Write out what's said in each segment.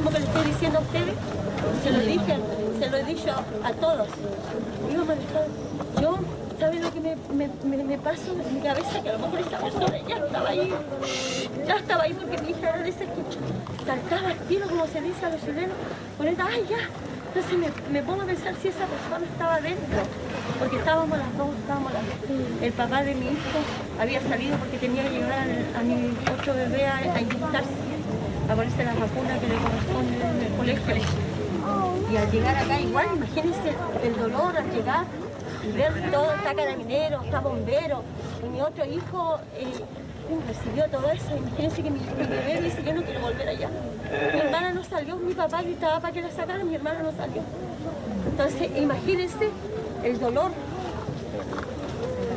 mismo que le estoy diciendo a ustedes, se lo he dicho a todos. Iba a manejar. Yo, ¿saben lo que me pasó en mi cabeza? Que a lo mejor esta persona ya estaba ahí. Ya estaba ahí porque mi hija era de esas que saltaba al tiro, como se dice a los chilenos. Por eso, ¡ay, ya! Entonces me pongo a pensar si esa persona estaba dentro. Porque estábamos las dos. El papá de mi hijo había salido porque tenía que llevar a mi otro bebé a inyectarse, a ponerse las vacunas que le corresponden en el colegio. Y al llegar acá igual, imagínense el dolor al llegar y ver todo, está carabinero, está bombero, y mi otro hijo recibió todo eso. Imagínense que mi bebé dice, yo no quiero volver allá. Mi hermana no salió, mi papá gritaba para que la sacaran, mi hermana no salió. Entonces, imagínense el dolor.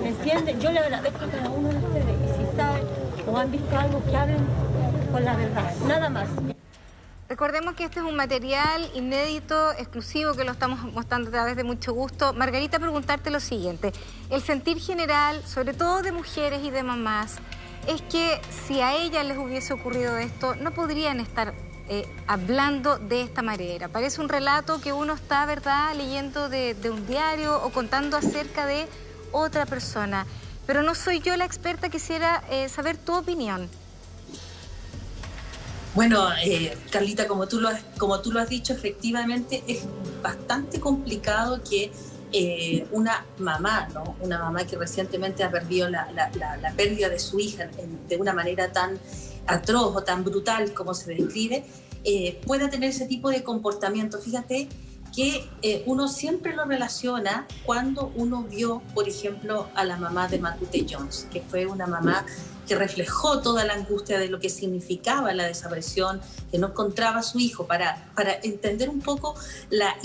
¿Me entienden? Yo le agradezco a cada uno de ustedes, y si saben o han visto algo, que hablen con la verdad, nada más. Recordemos que este es un material inédito, exclusivo, que lo estamos mostrando a través de Mucho Gusto. Margarita, preguntarte lo siguiente. El sentir general, sobre todo de mujeres y de mamás, es que si a ellas les hubiese ocurrido esto, no podrían estar hablando de esta manera. Parece un relato que uno está, ¿verdad?, leyendo de un diario o contando acerca de otra persona. Pero no soy yo la experta, quisiera saber tu opinión. Bueno, Carlita, como tú lo has dicho, efectivamente es bastante complicado que una mamá, ¿no? Una mamá que recientemente ha perdido la pérdida de su hija de una manera tan atroz o tan brutal como se describe, pueda tener ese tipo de comportamiento. Fíjate que uno siempre lo relaciona cuando uno vio, por ejemplo, a la mamá de Matute Jones, que fue una mamá que reflejó toda la angustia de lo que significaba la desaparición, que no encontraba a su hijo, para entender un poco la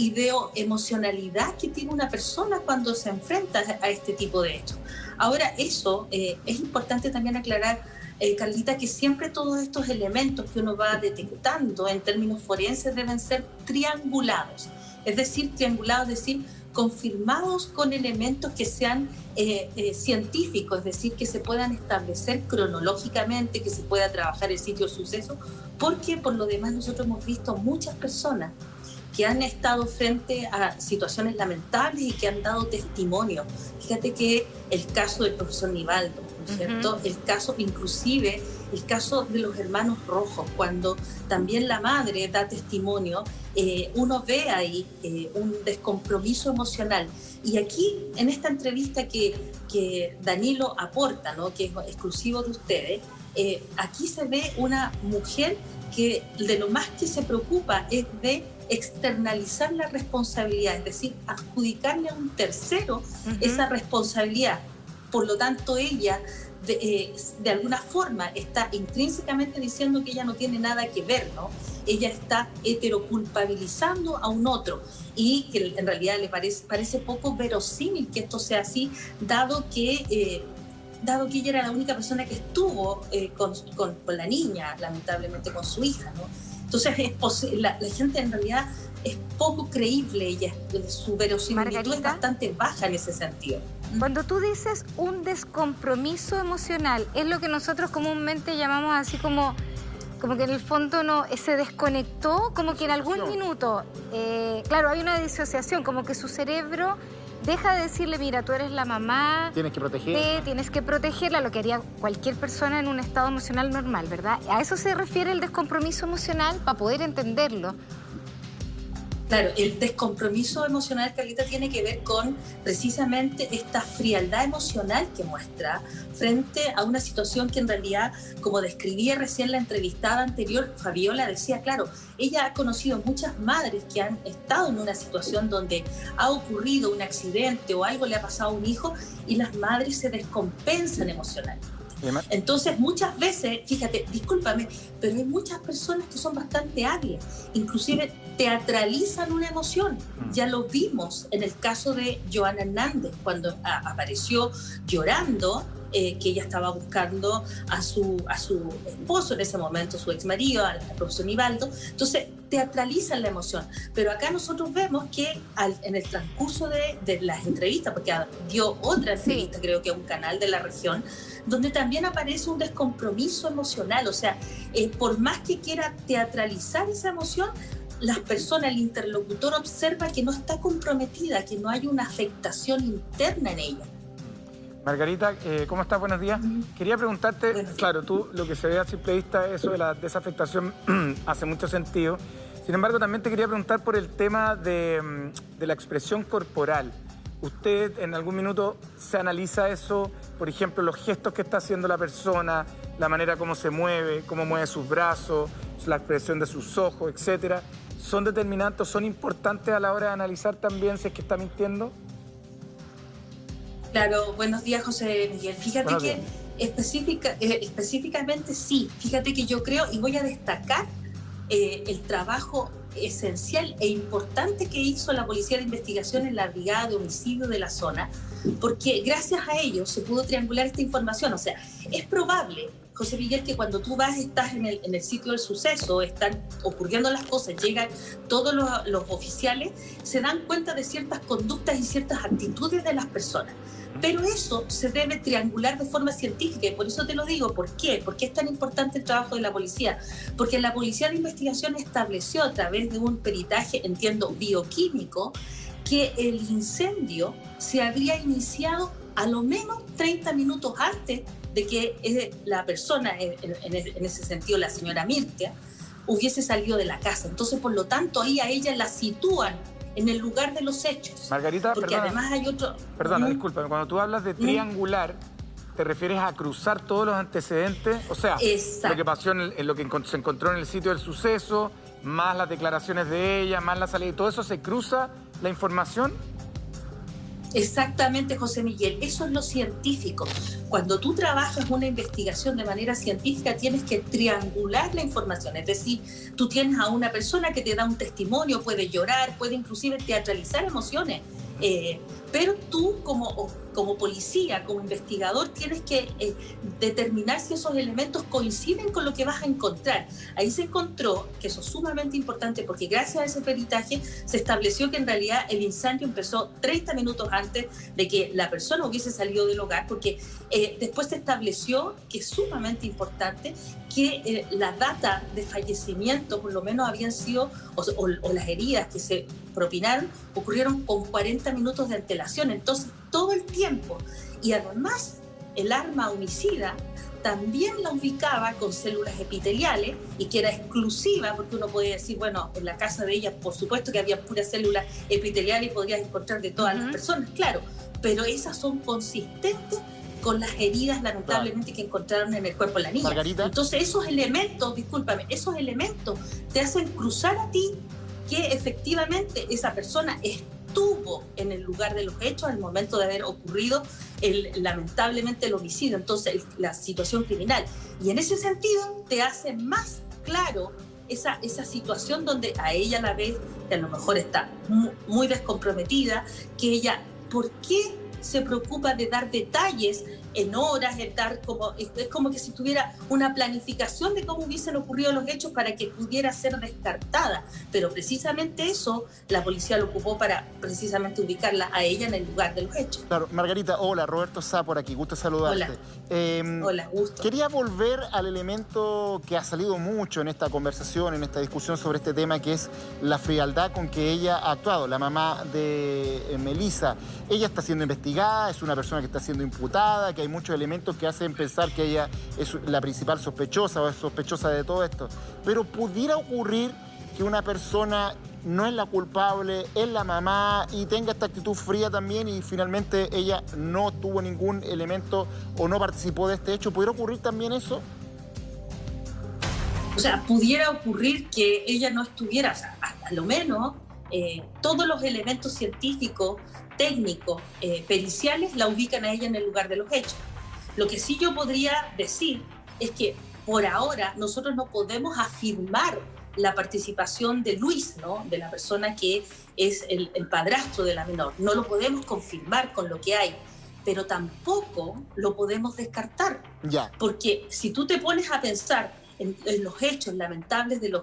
emocionalidad que tiene una persona cuando se enfrenta a este tipo de hechos. Ahora, eso es importante también aclarar, Carlita, que siempre todos estos elementos que uno va detectando en términos forenses deben ser triangulados. Es decir, confirmados con elementos que sean científicos, es decir, que se puedan establecer cronológicamente, que se pueda trabajar el sitio de suceso, porque por lo demás nosotros hemos visto muchas personas que han estado frente a situaciones lamentables y que han dado testimonio. Fíjate que el caso del profesor Nivaldo, ¿no es cierto? El caso, inclusive, el caso de los hermanos Rojos, cuando también la madre da testimonio, uno ve ahí un descompromiso emocional. Y aquí, en esta entrevista que Danilo aporta, ¿no?, que es exclusivo de ustedes, aquí se ve una mujer que de lo más que se preocupa es de externalizar la responsabilidad, es decir, adjudicarle a un tercero esa responsabilidad. Por lo tanto, ella de alguna forma está intrínsecamente diciendo que ella no tiene nada que ver, ¿no? Ella está heteroculpabilizando a un otro, y que en realidad le parece poco verosímil que esto sea así, dado que ella era la única persona que estuvo con la niña, lamentablemente con su hija, ¿no? Entonces la gente en realidad es poco creíble, su verosimilitud es bastante baja en ese sentido. Cuando tú dices un descompromiso emocional, es lo que nosotros comúnmente llamamos así como que en el fondo se desconectó, como que en algún minuto, claro, hay una disociación, como que su cerebro deja de decirle, mira, tú eres la mamá, tienes que protegerla, lo que haría cualquier persona en un estado emocional normal, ¿verdad? ¿A eso se refiere el descompromiso emocional, para poder entenderlo? Claro, el descompromiso emocional, Carlita, tiene que ver con precisamente esta frialdad emocional que muestra frente a una situación que en realidad, como describía recién la entrevistada anterior, Fabiola decía, claro, ella ha conocido muchas madres que han estado en una situación donde ha ocurrido un accidente o algo le ha pasado a un hijo y las madres se descompensan emocionalmente. Entonces, muchas veces, fíjate, discúlpame, pero hay muchas personas que son bastante hábiles, inclusive teatralizan una emoción. Ya lo vimos en el caso de Joana Hernández, cuando apareció llorando que ella estaba buscando a su esposo en ese momento, su ex marido, al profesor Nivaldo. Entonces teatralizan la emoción, pero acá nosotros vemos que en el transcurso de las entrevistas, porque dio otra entrevista, creo que a un canal de la región, donde también aparece un descompromiso emocional, o sea, por más que quiera teatralizar esa emoción, las personas, el interlocutor observa que no está comprometida, que no hay una afectación interna en ella. Margarita, ¿cómo estás? Buenos días. Quería preguntarte, claro, tú lo que se ve a simple vista, eso de la desafectación hace mucho sentido. Sin embargo, también te quería preguntar por el tema de la expresión corporal. ¿Usted en algún minuto se analiza eso? Por ejemplo, los gestos que está haciendo la persona, la manera como se mueve, cómo mueve sus brazos, la expresión de sus ojos, etcétera. ¿Son determinantes, son importantes a la hora de analizar también si es que está mintiendo? Claro, buenos días, José Miguel. Fíjate que específicamente sí. Fíjate que yo creo, y voy a destacar el trabajo esencial e importante que hizo la Policía de Investigación en la Brigada de Homicidio de la zona, porque gracias a ellos se pudo triangular esta información. O sea, es probable, José Miguel, que cuando tú estás en el sitio del suceso, están ocurriendo las cosas, llegan todos los oficiales, se dan cuenta de ciertas conductas y ciertas actitudes de las personas. Pero eso se debe triangular de forma científica, y por eso te lo digo. ¿Por qué? ¿Por qué es tan importante el trabajo de la policía? Porque la Policía de Investigación estableció a través de un peritaje, entiendo, bioquímico, que el incendio se habría iniciado a lo menos 30 minutos antes de que la persona, en ese sentido la señora Mirtia, hubiese salido de la casa. Entonces, por lo tanto, ahí a ella la sitúan en el lugar de los hechos. Margarita, porque además hay otro... Perdona, discúlpame, cuando tú hablas de triangular, ¿te refieres a cruzar todos los antecedentes? O sea, lo que pasó en lo que se encontró en el sitio del suceso, más las declaraciones de ella, más la salida, y todo eso se cruza la información. Exactamente, José Miguel, eso es lo científico. Cuando tú trabajas una investigación de manera científica, tienes que triangular la información. Es decir, tú tienes a una persona que te da un testimonio, puede llorar, puede inclusive teatralizar emociones. Pero tú como policía, como investigador, tienes que determinar si esos elementos coinciden con lo que vas a encontrar. Ahí se encontró, que eso es sumamente importante, porque gracias a ese peritaje se estableció que en realidad el incendio empezó 30 minutos antes de que la persona hubiese salido del hogar, porque después se estableció, que es sumamente importante, que la data de fallecimiento por lo menos habían sido, o las heridas que se propinaron, ocurrieron con 40 minutos de antelación. Entonces, todo el tiempo. Y además, el arma homicida también la ubicaba con células epiteliales, y que era exclusiva, porque uno podía decir, bueno, en la casa de ella, por supuesto que había puras células epiteliales y podrías encontrar de todas las personas, claro, pero esas son consistentes con las heridas, lamentablemente, que encontraron en el cuerpo de la niña. Margarita. Entonces, esos elementos, discúlpame, esos elementos te hacen cruzar a ti que efectivamente esa persona estuvo en el lugar de los hechos al momento de haber ocurrido lamentablemente el homicidio, entonces la situación criminal. Y en ese sentido te hace más claro esa situación donde a ella la ves que a lo mejor está muy descomprometida, que ella, ¿por qué se preocupa de dar detalles en horas, es como que si tuviera una planificación de cómo hubiesen ocurrido los hechos para que pudiera ser descartada? Pero precisamente eso la policía lo ocupó para precisamente ubicarla a ella en el lugar de los hechos. Claro, Margarita, hola, Roberto Sá por aquí, gusto saludarte. Hola, hola, gusto. Quería volver al elemento que ha salido mucho en esta conversación, en esta discusión sobre este tema, que es la frialdad con que ella ha actuado, la mamá de Melissa. Ella está siendo investigada, es una persona que está siendo imputada, que hay muchos elementos que hacen pensar que ella es la principal sospechosa o es sospechosa de todo esto. Pero pudiera ocurrir que una persona no es la culpable, es la mamá, y tenga esta actitud fría también, y finalmente ella no tuvo ningún elemento o no participó de este hecho. ¿Pudiera ocurrir también eso? O sea, pudiera ocurrir que ella no estuviera, o sea, a lo menos todos los elementos científicos, técnicos, periciales, la ubican a ella en el lugar de los hechos. Lo que sí yo podría decir es que por ahora nosotros no podemos afirmar la participación de Luis, ¿no?, de la persona que es el padrastro de la menor. No lo podemos confirmar con lo que hay, pero tampoco lo podemos descartar. Ya. Porque si tú te pones a pensar en los hechos lamentables del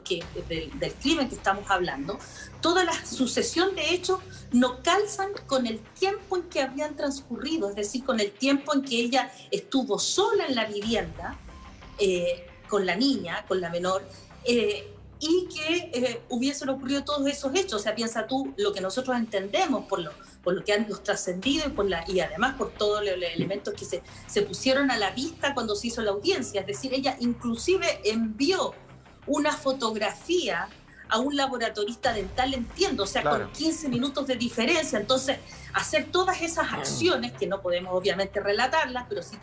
crimen que estamos hablando, toda la sucesión de hechos no calzan con el tiempo en que habían transcurrido, es decir, con el tiempo en que ella estuvo sola en la vivienda, con la niña, con la menor, y que hubiesen ocurrido todos esos hechos. O sea, piensa tú lo que nosotros entendemos por lo que han trascendido y además por todos los elementos que se pusieron a la vista cuando se hizo la audiencia. Es decir, ella inclusive envió una fotografía a un laboratorista dental, entiendo, o sea, claro, con 15 minutos de diferencia. Entonces, hacer todas esas acciones, que no podemos obviamente relatarlas, pero sí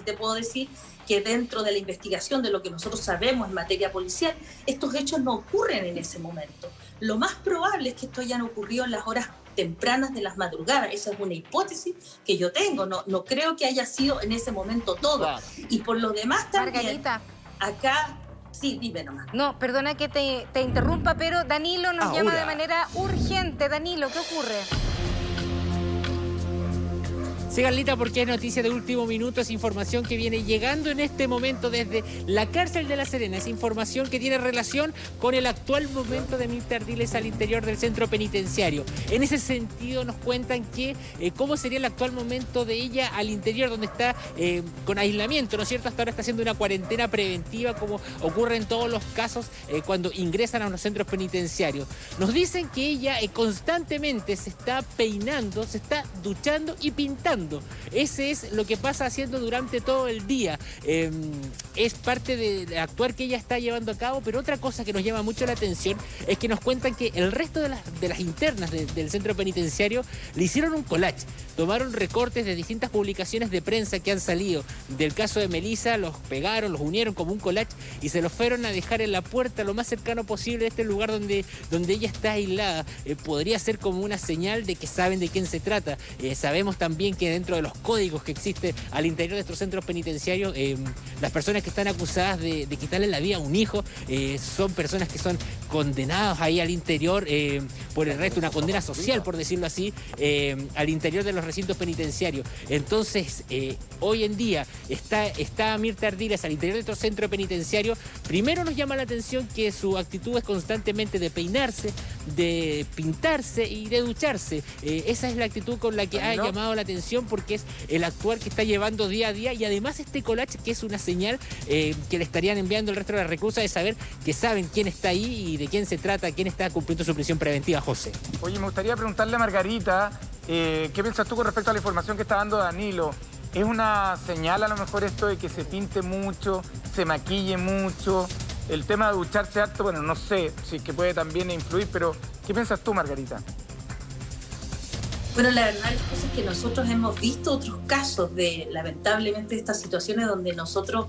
te puedo decir que dentro de la investigación de lo que nosotros sabemos en materia policial, estos hechos no ocurren en ese momento. Lo más probable es que esto hayan ocurrido en las horas tempranas de las madrugadas. Esa es una hipótesis que yo tengo. No creo que haya sido en ese momento todo. Claro. Y por lo demás también, Margarita, acá... Sí, dime nomás. No, perdona que te interrumpa, pero Danilo nos llama de manera urgente. Danilo, ¿qué ocurre? Sí, Carlita, porque es noticia de último minuto, es información que viene llegando en este momento desde la cárcel de La Serena, es información que tiene relación con el actual momento de Mirta Ardiles al interior del centro penitenciario. En ese sentido nos cuentan que cómo sería el actual momento de ella al interior, donde está con aislamiento, ¿no es cierto? Hasta ahora está haciendo una cuarentena preventiva, como ocurre en todos los casos cuando ingresan a los centros penitenciarios. Nos dicen que ella constantemente se está peinando, se está duchando y pintando. Ese es lo que pasa haciendo durante todo el día. Es parte del actuar que ella está llevando a cabo, pero otra cosa que nos llama mucho la atención es que nos cuentan que el resto de las internas del centro penitenciario le hicieron un collage. Tomaron recortes de distintas publicaciones de prensa que han salido del caso de Melissa, los pegaron, los unieron como un collage y se los fueron a dejar en la puerta lo más cercano posible de este lugar donde ella está aislada. Podría ser como una señal de que saben de quién se trata. Sabemos también que dentro de los códigos que existen al interior de estos centros penitenciarios, las personas que están acusadas de quitarle la vida a un hijo son personas que son condenadas ahí al interior por el resto, una condena social, por decirlo así, al interior de los recintos penitenciarios. Entonces, hoy en día está Mirta Ardiles al interior de estos centros penitenciarios. Primero nos llama la atención que su actitud es constantemente de peinarse, de pintarse y de ducharse. Esa es la actitud con la que ha llamado la atención, porque es el actuar que está llevando día a día, y además este collage que es una señal que le estarían enviando el resto de las reclusas de saber que saben quién está ahí y de quién se trata, quién está cumpliendo su prisión preventiva, José. Oye, me gustaría preguntarle a Margarita, ¿qué piensas tú con respecto a la información que está dando Danilo? ¿Es una señal a lo mejor esto de que se pinte mucho, se maquille mucho? El tema de ducharse harto, bueno, no sé si es que puede también influir, pero ¿qué piensas tú, Margarita? Bueno, la verdad es que nosotros hemos visto otros casos de, lamentablemente, estas situaciones donde nosotros,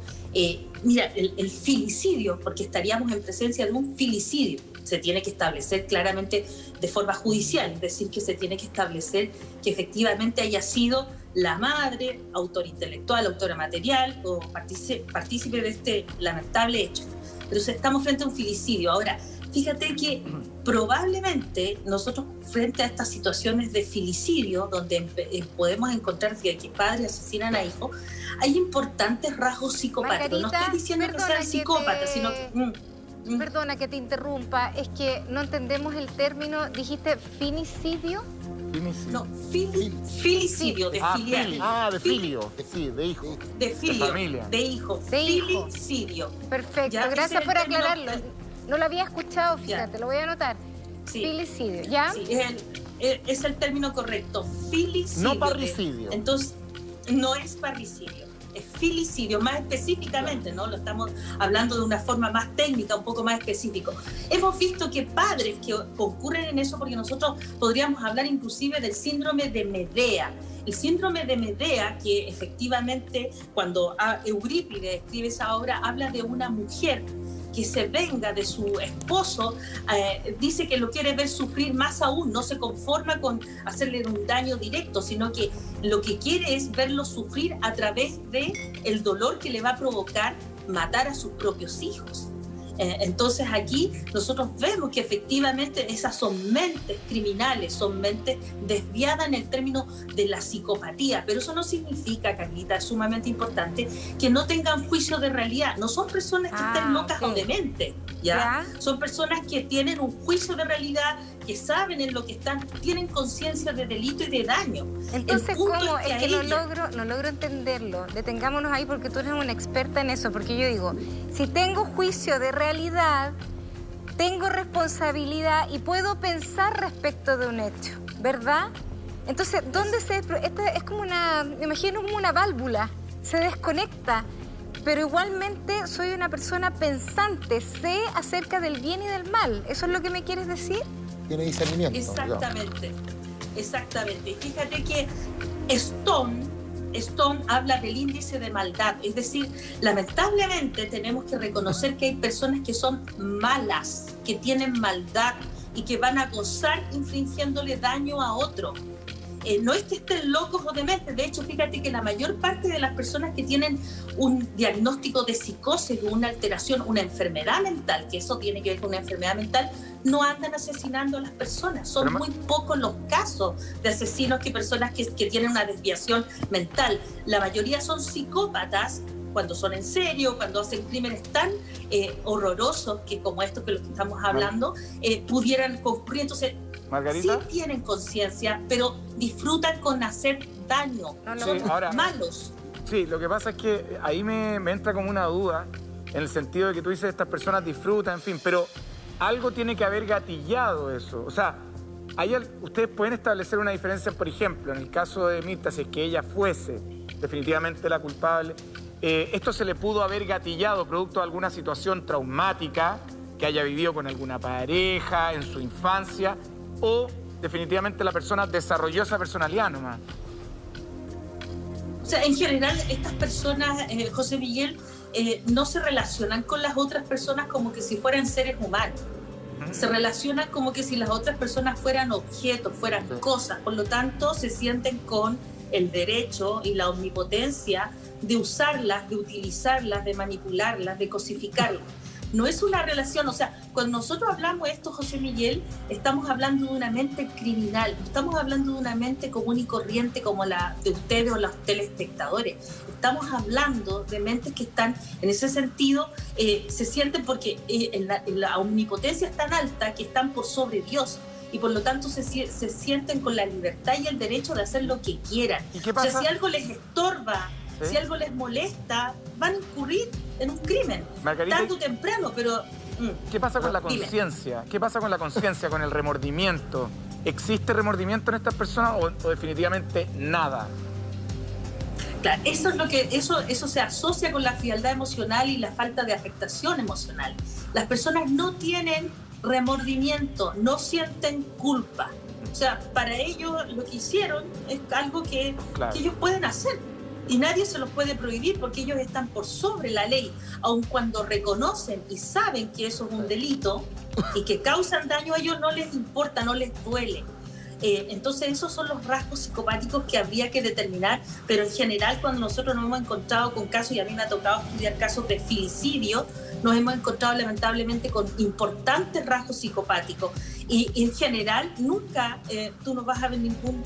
mira, el filicidio, porque estaríamos en presencia de un filicidio, se tiene que establecer claramente de forma judicial, es decir, que se tiene que establecer que efectivamente haya sido la madre, autor intelectual, autora material o partícipe de este lamentable hecho. Pero estamos frente a un filicidio. Ahora, fíjate que probablemente nosotros frente a estas situaciones de filicidio, donde podemos encontrar que padres asesinan a hijos, hay importantes rasgos psicopáticos. Margarita, no estoy diciendo que sean psicópatas, sino que... Perdona que te interrumpa, es que no entendemos el término. ¿Dijiste finicidio? No, filicidio, de filial. De filio, sí, de hijo. De filio, de familia. De hijo. De hijo. Filicidio. Perfecto, ¿Ya? gracias por aclararlo. No lo había escuchado, fíjate, Ya. lo voy a anotar. Sí. Filicidio, ¿ya? Sí, es el término correcto, filicidio. No parricidio. Entonces, no es parricidio, es filicidio, más específicamente, ¿no? Lo estamos hablando de una forma más técnica, un poco más específico. Hemos visto que padres que concurren en eso, porque nosotros podríamos hablar inclusive del síndrome de Medea. El síndrome de Medea, que efectivamente cuando Eurípides escribe esa obra, habla de una mujer que se venga de su esposo, dice que lo quiere ver sufrir más aún, no se conforma con hacerle un daño directo, sino que lo que quiere es verlo sufrir a través de el dolor que le va a provocar matar a sus propios hijos. Entonces aquí nosotros vemos que efectivamente esas son mentes criminales, son mentes desviadas en el término de la psicopatía, pero eso no significa, Carlita, es sumamente importante, que no tengan juicio de realidad. No son personas que estén locas o dementes, ¿ya? Son personas que tienen un juicio de realidad, que saben en lo que están, tienen conciencia de delito y de daño. Entonces, ¿cómo? Es que no logro entenderlo. Detengámonos ahí porque tú eres una experta en eso, porque yo digo, si tengo juicio de realidad, tengo responsabilidad y puedo pensar respecto de un hecho, ¿verdad? Entonces, ¿dónde esta es como me imagino como una válvula, se desconecta, pero igualmente soy una persona pensante, sé acerca del bien y del mal. ¿Eso es lo que me quieres decir? Tiene discernimiento. Exactamente, exactamente. Fíjate que Stone habla del índice de maldad, es decir, lamentablemente tenemos que reconocer que hay personas que son malas, que tienen maldad y que van a gozar infringiéndole daño a otro. No es que estén locos o dementes, de hecho, fíjate que la mayor parte de las personas que tienen un diagnóstico de psicosis o una alteración, una enfermedad mental, que eso tiene que ver con una enfermedad mental, no andan asesinando a las personas. Son muy pocos los casos de asesinos que personas que tienen una desviación mental. La mayoría son psicópatas cuando son en serio, cuando hacen crímenes tan horrorosos que como estos que los que estamos hablando pudieran concurrir. Entonces, Margarita, sí tienen conciencia, pero disfrutan con hacer daño. Son malos. Sí, lo que pasa es que ahí me entra como una duda, en el sentido de que tú dices estas personas disfrutan, en fin, pero algo tiene que haber gatillado eso. O sea, ustedes pueden establecer una diferencia, por ejemplo, en el caso de Mirta, si es que ella fuese definitivamente la culpable, esto se le pudo haber gatillado producto de alguna situación traumática que haya vivido con alguna pareja en su infancia, o definitivamente la persona desarrolló esa personalidad nomás. O sea, en general, estas personas, José Miguel, no se relacionan con las otras personas como que si fueran seres humanos. Se relacionan como que si las otras personas fueran objetos, fueran cosas. Por lo tanto, se sienten con el derecho y la omnipotencia de usarlas, de utilizarlas, de manipularlas, de cosificarlas. No es una relación, o sea, cuando nosotros hablamos de esto, José Miguel, estamos hablando de una mente criminal, no estamos hablando de una mente común y corriente como la de ustedes o los telespectadores. Estamos hablando de mentes que están, en ese sentido, se sienten porque la omnipotencia es tan alta que están por sobre Dios. Y por lo tanto se sienten con la libertad y el derecho de hacer lo que quieran. ¿Y qué pasa? O sea, si algo les estorba, si algo les molesta, van a incurrir en un crimen, Margarita, tarde o temprano, pero... ¿Qué pasa con la conciencia? ¿Qué pasa con la conciencia, con el remordimiento? ¿Existe remordimiento en estas personas o definitivamente nada? Claro, eso es lo que eso se asocia con la frialdad emocional y la falta de afectación emocional. Las personas no tienen remordimiento, no sienten culpa. O sea, para ellos lo que hicieron es algo que ellos pueden hacer. Y nadie se los puede prohibir porque ellos están por sobre la ley, aun cuando reconocen y saben que eso es un delito y que causan daño a ellos, no les importa, no les duele. Entonces esos son los rasgos psicopáticos que habría que determinar, pero en general cuando nosotros nos hemos encontrado con casos, y a mí me ha tocado estudiar casos de filicidio, nos hemos encontrado lamentablemente con importantes rasgos psicopáticos y en general nunca, tú no vas a ver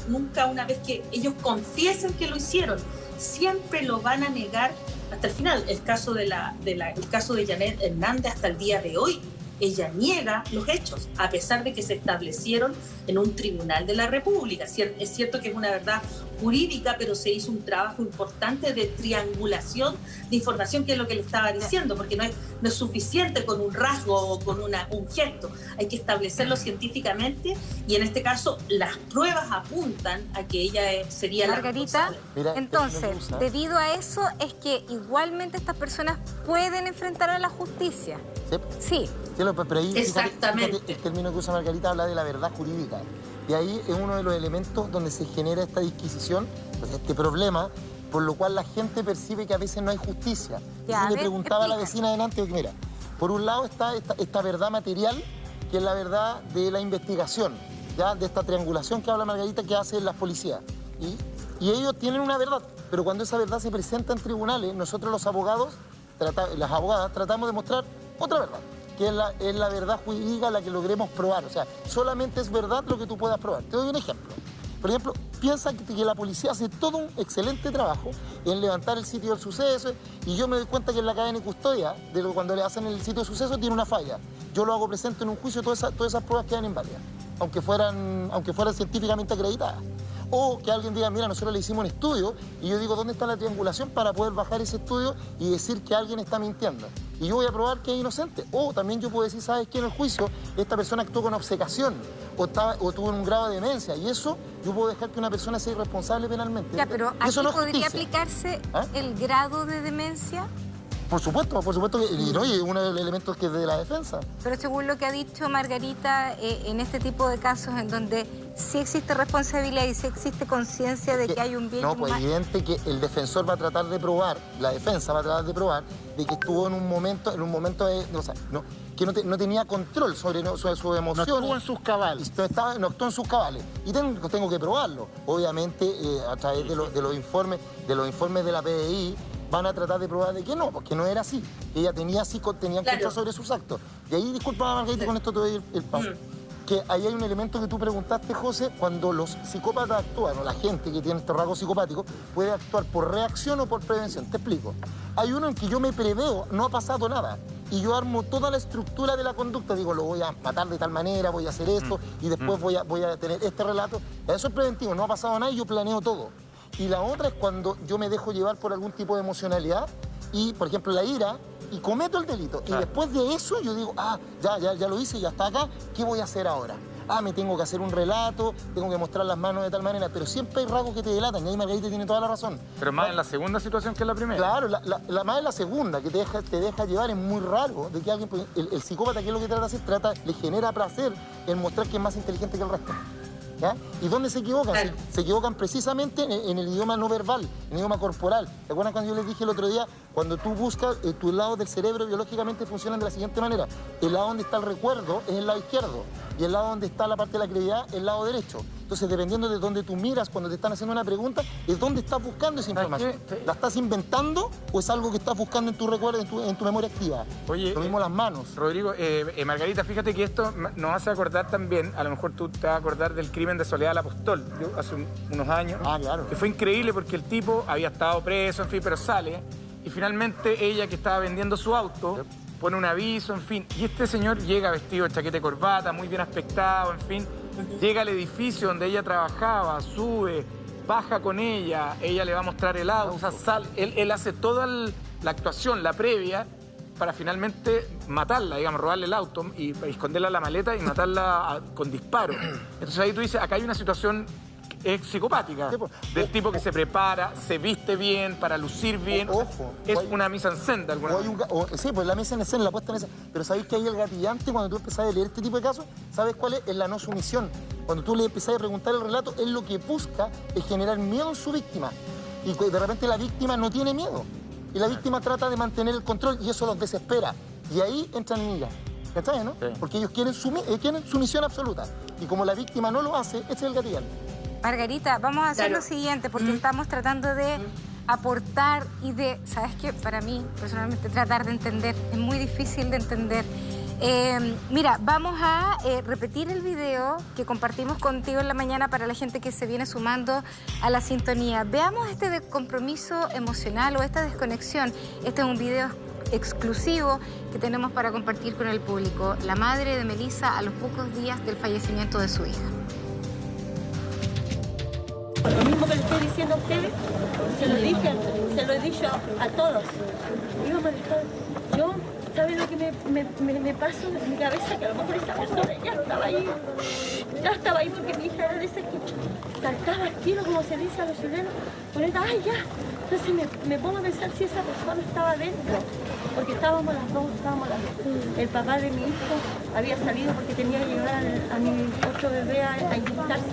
nunca una vez que ellos confiesen que lo hicieron, siempre lo van a negar hasta el final. El caso de el caso de Janet Hernández hasta el día de hoy, ella niega los hechos, a pesar de que se establecieron en un tribunal de la República. Es cierto que es una verdad jurídica, pero se hizo un trabajo importante de triangulación de información, que es lo que le estaba diciendo, porque no es suficiente con un rasgo o con un gesto, hay que establecerlo científicamente, y en este caso las pruebas apuntan a que ella sería Margarita, la responsable. Entonces, debido a eso es que igualmente estas personas pueden enfrentar a la justicia. Sí. Pero ahí, exactamente. Fíjate, el término que usa Margarita habla de la verdad jurídica. Y ahí es uno de los elementos donde se genera esta disquisición, este problema, por lo cual la gente percibe que a veces no hay justicia. Y le preguntaba a la vecina delante, que mira, por un lado está esta verdad material, que es la verdad de la investigación, ¿ya? De esta triangulación que habla Margarita, que hacen las policías. Y ellos tienen una verdad, pero cuando esa verdad se presenta en tribunales, nosotros los abogados, las abogadas, tratamos de mostrar otra verdad. que es la verdad jurídica la que logremos probar. O sea, solamente es verdad lo que tú puedas probar. Te doy un ejemplo. Por ejemplo, piensa que la policía hace todo un excelente trabajo en levantar el sitio del suceso y yo me doy cuenta que en la cadena de custodia, cuando le hacen el sitio del suceso, tiene una falla. Yo lo hago presente en un juicio, todas esas pruebas quedan inválidas, aunque fueran científicamente acreditadas. O que alguien diga, mira, nosotros le hicimos un estudio y yo digo, ¿dónde está la triangulación para poder bajar ese estudio y decir que alguien está mintiendo? Y yo voy a probar que es inocente. O también yo puedo decir, ¿sabes qué? En el juicio esta persona actuó con obcecación o tuvo un grado de demencia y eso yo puedo dejar que una persona sea irresponsable penalmente. Ya, pero ¿aquí eso no podría aplicarse el grado de demencia? Por supuesto que y uno de los elementos que es de la defensa. Pero según lo que ha dicho Margarita, en este tipo de casos en donde sí existe responsabilidad y sí existe conciencia de que hay un bien y un mal. No, pues evidente que el defensor va a tratar de probar, la defensa va a tratar de probar de que estuvo en un momento de, que no tenía control sobre sus emociones. No estuvo en sus cabales. No actuó en sus cabales. Y tengo que probarlo. Obviamente, a través de los informes de la PDI, van a tratar de probar de que no, porque no era así. Ella tenía control sobre sus actos. Y ahí, disculpa, Margarita, con esto te doy el paso. Que ahí hay un elemento que tú preguntaste, José, cuando los psicópatas actúan, o la gente que tiene estos rasgos psicopáticos, puede actuar por reacción o por prevención. Te explico. Hay uno en que yo me preveo, no ha pasado nada, y yo armo toda la estructura de la conducta. Digo, lo voy a matar de tal manera, voy a hacer esto, y después voy a tener este relato. Eso es preventivo, no ha pasado nada y yo planeo todo. Y la otra es cuando yo me dejo llevar por algún tipo de emocionalidad y, por ejemplo, la ira, y cometo el delito. Y después de eso yo digo, ya lo hice, ya está acá, ¿qué voy a hacer ahora? Me tengo que hacer un relato, tengo que mostrar las manos de tal manera, pero siempre hay rasgos que te delatan, y ahí Margarita tiene toda la razón. Pero más en la segunda situación que en la primera. Claro, más en la segunda, que te deja llevar, es muy raro de que alguien, el psicópata, ¿qué es lo que trata de hacer? Le genera placer en mostrar que es más inteligente que el resto. ¿Ya? ¿Y dónde se equivocan? Se equivocan precisamente en el idioma no verbal, en el idioma corporal. ¿Te acuerdan cuando yo les dije el otro día? Cuando tú buscas, tus lados del cerebro biológicamente funcionan de la siguiente manera. El lado donde está el recuerdo es el lado izquierdo y el lado donde está la parte de la credibilidad es el lado derecho. Entonces, dependiendo de dónde tú miras cuando te están haciendo una pregunta, es dónde estás buscando esa información. ¿La estás inventando o es algo que estás buscando en tu recuerdo, en tu memoria activa? Oye, lo mismo las manos. Rodrigo, Margarita, fíjate que esto nos hace acordar también, a lo mejor tú te vas a acordar del crimen de Soledad Apóstol, hace unos años. Claro. Que fue increíble porque el tipo había estado preso, en fin, pero sale. Y finalmente ella, que estaba vendiendo su auto, pone un aviso, en fin. Y este señor llega vestido de chaqueta y corbata, muy bien aspectado, en fin. Llega al edificio donde ella trabajaba, sube, baja con ella le va a mostrar el auto. O sea, él hace toda la actuación, la previa, para finalmente matarla, digamos, robarle el auto y esconderla en la maleta y matarla con disparo. Entonces ahí tú dices, acá hay una situación psicopática, del tipo que se prepara, se viste bien, para lucir bien. Ojo. Es una mise en scène de alguna manera. Sí, pues la mise en escena, la puesta en escena. Pero ¿sabéis que ahí el gatillante, cuando tú empezás a leer este tipo de casos, ¿sabes cuál es? Es la no sumisión. Cuando tú le empezás a preguntar el relato, él lo que busca es generar miedo en su víctima. Y de repente la víctima no tiene miedo. Y la víctima trata de mantener el control y eso los desespera. Y ahí entran en ella. ¿Cachai, no? Sí. Porque ellos quieren sumisión absoluta. Y como la víctima no lo hace, ese es el gatillante. Margarita, vamos a hacer lo siguiente, porque estamos tratando de aportar y de, ¿sabes qué? Para mí, personalmente, tratar de entender. Es muy difícil de entender. Mira, vamos a repetir el video que compartimos contigo en la mañana para la gente que se viene sumando a la sintonía. Veamos este compromiso emocional o esta desconexión. Este es un video exclusivo que tenemos para compartir con el público. La madre de Melissa a los pocos días del fallecimiento de su hija. Lo mismo que le estoy diciendo a ustedes, se lo he dicho a todos. Digo, yo, ¿saben lo que me pasa en mi cabeza? Que a lo mejor esta persona ya no estaba ahí. Ya estaba ahí porque mi hija era de esa que saltaba al tiro, como se dice a los chilenos. ¡Ay, ya! Entonces me pongo a pensar si esa persona estaba dentro. Porque estábamos las dos. El papá de mi hijo había salido porque tenía que llevar a mi otro bebé a inyectarse,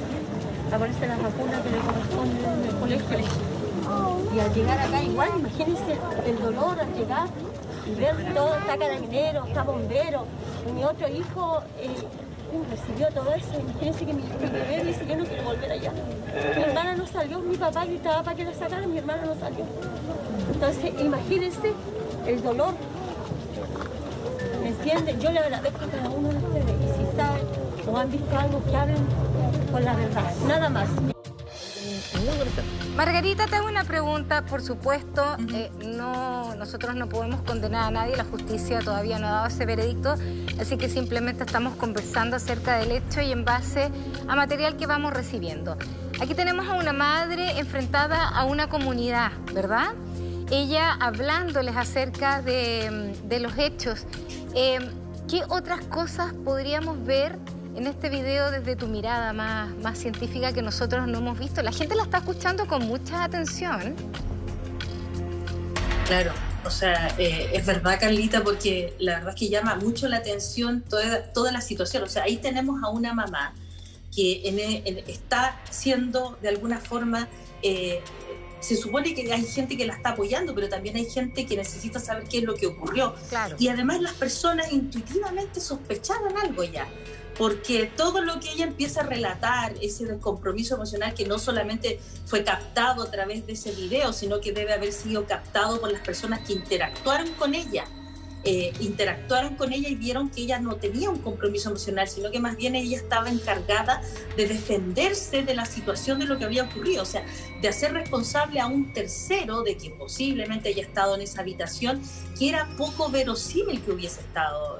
a ponerse las vacunas que le corresponden en el colegio. Y al llegar acá igual, imagínense el dolor al llegar y ver todo, está carabinero, está bombero. Y mi otro hijo recibió todo eso. Imagínense que mi bebé dice, yo no quiero volver allá. Mi hermana no salió, mi papá gritaba para que la sacaran, mi hermana no salió. Entonces, imagínense el dolor. entienden. Yo le agradezco a cada uno de ustedes. Y si saben o han visto algo, que hablen con la verdad. Nada más. Margarita, te hago una pregunta, por supuesto, nosotros no podemos condenar a nadie, la justicia todavía no ha dado ese veredicto, así que simplemente estamos conversando acerca del hecho y en base a material que vamos recibiendo. Aquí tenemos a una madre enfrentada a una comunidad, ¿verdad? Ella hablándoles acerca de los hechos. ¿Qué otras cosas podríamos ver en este video desde tu mirada más científica que nosotros no hemos visto? La gente la está escuchando con mucha atención. Claro, o sea, es verdad, Carlita, porque la verdad es que llama mucho la atención toda la situación. O sea, ahí tenemos a una mamá que está siendo de alguna forma... se supone que hay gente que la está apoyando, pero también hay gente que necesita saber qué es lo que ocurrió. Claro. Y además las personas intuitivamente sospechaban algo ya, porque todo lo que ella empieza a relatar, ese descompromiso emocional que no solamente fue captado a través de ese video, sino que debe haber sido captado por las personas que interactuaron con ella. Y vieron que ella no tenía un compromiso emocional, sino que más bien ella estaba encargada de defenderse de la situación de lo que había ocurrido, o sea, de hacer responsable a un tercero de que posiblemente haya estado en esa habitación, que era poco verosímil que hubiese estado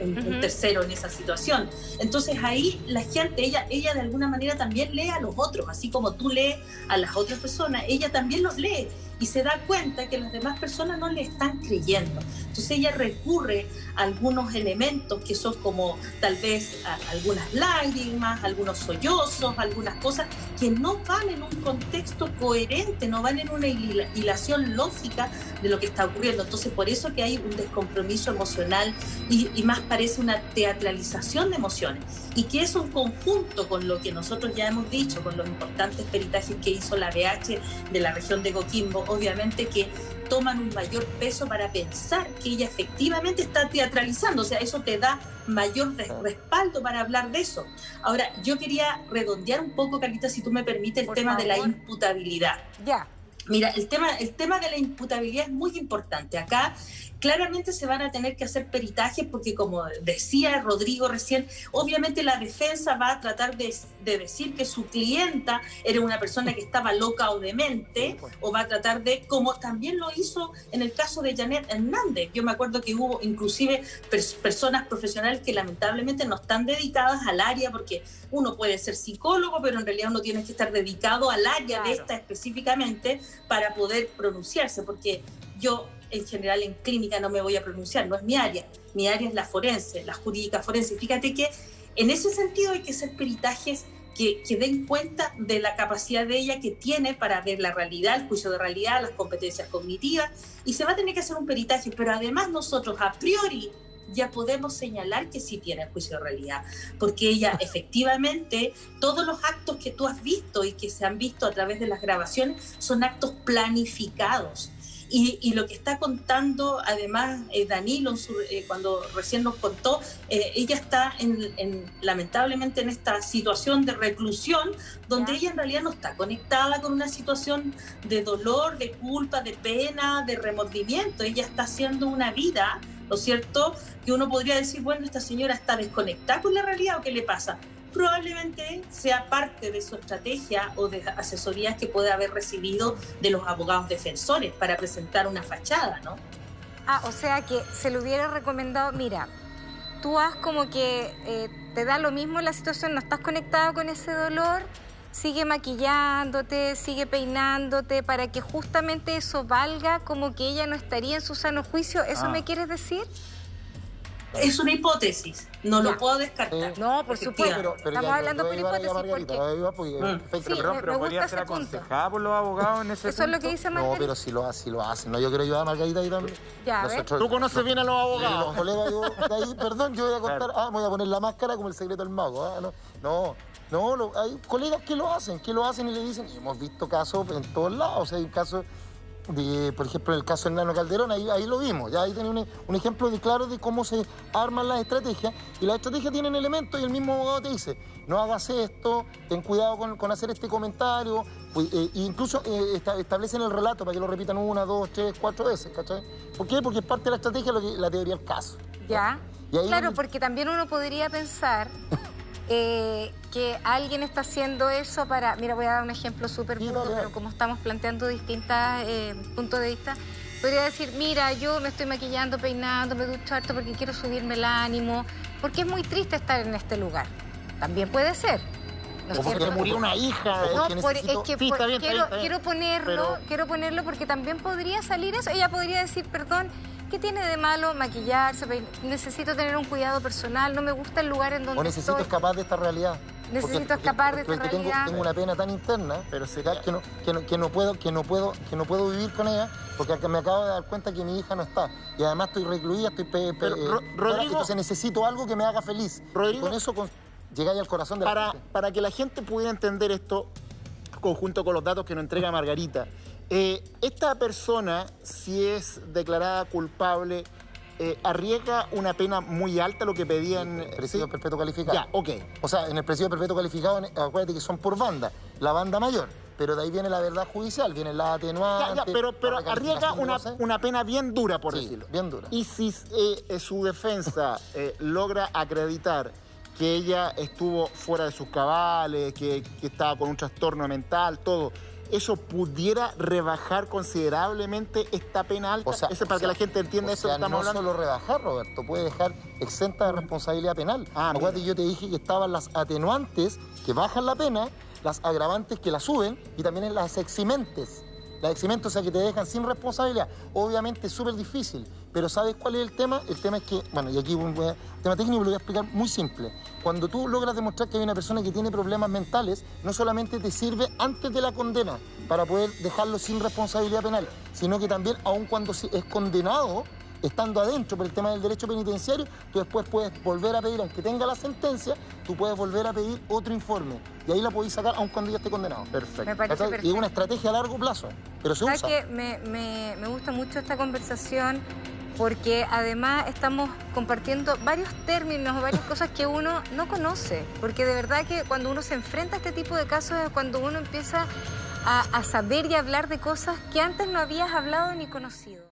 un tercero en esa situación. Entonces ahí la gente, ella de alguna manera también lee a los otros, así como tú lees a las otras personas, ella también los lee y se da cuenta que las demás personas no le están creyendo. Entonces ella recurre a algunos elementos que son como tal vez algunas lágrimas, algunos sollozos, algunas cosas que no van en un contexto coherente, no van en una hilación lógica de lo que está ocurriendo. Entonces por eso que hay un descompromiso emocional y más parece una teatralización de emociones, y que es un conjunto con lo que nosotros ya hemos dicho, con los importantes peritajes que hizo la BH de la región de Coquimbo, obviamente que toman un mayor peso para pensar que ella efectivamente está teatralizando, o sea, eso te da mayor respaldo para hablar de eso. Ahora, yo quería redondear un poco, Carlita, si tú me permites, el tema de la imputabilidad. Ya. Mira, el tema de la imputabilidad es muy importante. Acá claramente se van a tener que hacer peritajes porque, como decía Rodrigo recién, obviamente la defensa va a tratar de decir que su clienta era una persona que estaba loca o demente, o va a tratar de, como también lo hizo en el caso de Janet Hernández. Yo me acuerdo que hubo inclusive personas profesionales que lamentablemente no están dedicadas al área, porque uno puede ser psicólogo, pero en realidad uno tiene que estar dedicado al área de esta específicamente para poder pronunciarse, porque yo en general en clínica no me voy a pronunciar, no es mi área es la forense, la jurídica forense. Fíjate que en ese sentido hay que hacer peritajes que den cuenta de la capacidad de ella que tiene para ver la realidad, el juicio de realidad, las competencias cognitivas, y se va a tener que hacer un peritaje, pero además nosotros a priori ya podemos señalar que sí tiene el juicio de realidad, porque ella efectivamente, todos los actos que tú has visto y que se han visto a través de las grabaciones son actos planificados. Y lo que está contando además Danilo cuando recién nos contó, ella está lamentablemente en esta situación de reclusión donde ella en realidad no está conectada con una situación de dolor, de culpa, de pena, de remordimiento. Ella está haciendo una vida, ¿no es cierto?, que uno podría decir, bueno, esta señora está desconectada con la realidad, ¿o qué le pasa? Probablemente sea parte de su estrategia o de asesorías que puede haber recibido de los abogados defensores para presentar una fachada, ¿no? O sea que se le hubiera recomendado, mira, tú haz como que te da lo mismo la situación, no estás conectada con ese dolor, sigue maquillándote, sigue peinándote, para que justamente eso valga como que ella no estaría en su sano juicio. ¿Eso me quieres decir? Es una hipótesis, no lo puedo descartar. No, por supuesto, pero estamos hablando por hipótesis. Pero podría ser aconsejada por los abogados en ese Eso es lo que dice Margarita. No, pero si lo hacen. No, yo quiero ayudar a Margarita ahí también. Tú conoces bien a los abogados. Los colegas, de ahí, perdón, yo voy a contar, me voy a poner la máscara como el secreto del mago. No, hay colegas que lo hacen y le dicen, y hemos visto casos en todos lados, o sea, hay casos por ejemplo, en el caso de Hernando Calderón, ahí lo vimos, ya ahí tenía un ejemplo claro de cómo se arman las estrategias, y las estrategias tienen elementos y el mismo abogado te dice, no hagas esto, ten cuidado con hacer este comentario, incluso establecen el relato para que lo repitan 1, 2, 3, 4 veces, ¿cachai? ¿Por qué? Porque es parte de la estrategia la teoría del caso. Ya. Y ahí claro, porque también uno podría pensar que alguien está haciendo eso para... Mira, voy a dar un ejemplo súper burdo, pero como estamos planteando distintos puntos de vista, podría decir, mira, yo me estoy maquillando, peinando, me ducho harto porque quiero subirme el ánimo, porque es muy triste estar en este lugar. También puede ser. O porque murió una hija. Quiero ponerlo porque también podría salir eso. Ella podría decir, perdón, ¿qué tiene de malo maquillarse? Necesito tener un cuidado personal, no me gusta el lugar en donde estoy. O necesito escapar de esta realidad. Necesito escapar de esta realidad. Tengo una pena tan interna, pero que no puedo vivir con ella, porque me acabo de dar cuenta que mi hija no está. Y además estoy recluida, Rodrigo, entonces necesito algo que me haga feliz. Rodrigo, y con eso llegáis al corazón de la gente. Para que la gente pudiera entender esto, conjunto con los datos que nos entrega Margarita, esta persona, si es declarada culpable, arriesga una pena muy alta, lo que pedían... Presidio perpetuo calificado. Ya, ok. O sea, en el presidio perpetuo calificado, acuérdate que son por banda, la banda mayor. Pero de ahí viene la verdad judicial, viene la atenuante... Pero arriesga una pena bien dura, por decirlo. Bien dura. Y si su defensa logra acreditar que ella estuvo fuera de sus cabales, que estaba con un trastorno mental, todo... ¿Eso pudiera rebajar considerablemente esta pena alta? Para que la gente entienda eso que estamos hablando. No solo rebajar, Roberto, puede dejar exenta de responsabilidad penal. Acuérdate, yo te dije que estaban las atenuantes que bajan la pena, las agravantes que la suben y también las eximentes. Las eximentes, o sea, que te dejan sin responsabilidad. Obviamente es súper difícil, pero ¿sabes cuál es el tema? El tema es que, bueno, y aquí un tema técnico lo voy a explicar muy simple. Cuando tú logras demostrar que hay una persona que tiene problemas mentales, no solamente te sirve antes de la condena para poder dejarlo sin responsabilidad penal, sino que también, aun cuando es condenado, estando adentro por el tema del derecho penitenciario, tú después puedes volver a pedir, aunque tenga la sentencia, tú puedes volver a pedir otro informe. Y ahí la podéis sacar aun cuando ya esté condenado. Perfecto. Me parece perfecto. Y es una estrategia a largo plazo, pero se usa. Que me gusta mucho esta conversación porque además estamos compartiendo varios términos o varias cosas que uno no conoce. Porque de verdad que cuando uno se enfrenta a este tipo de casos es cuando uno empieza a saber y hablar de cosas que antes no habías hablado ni conocido.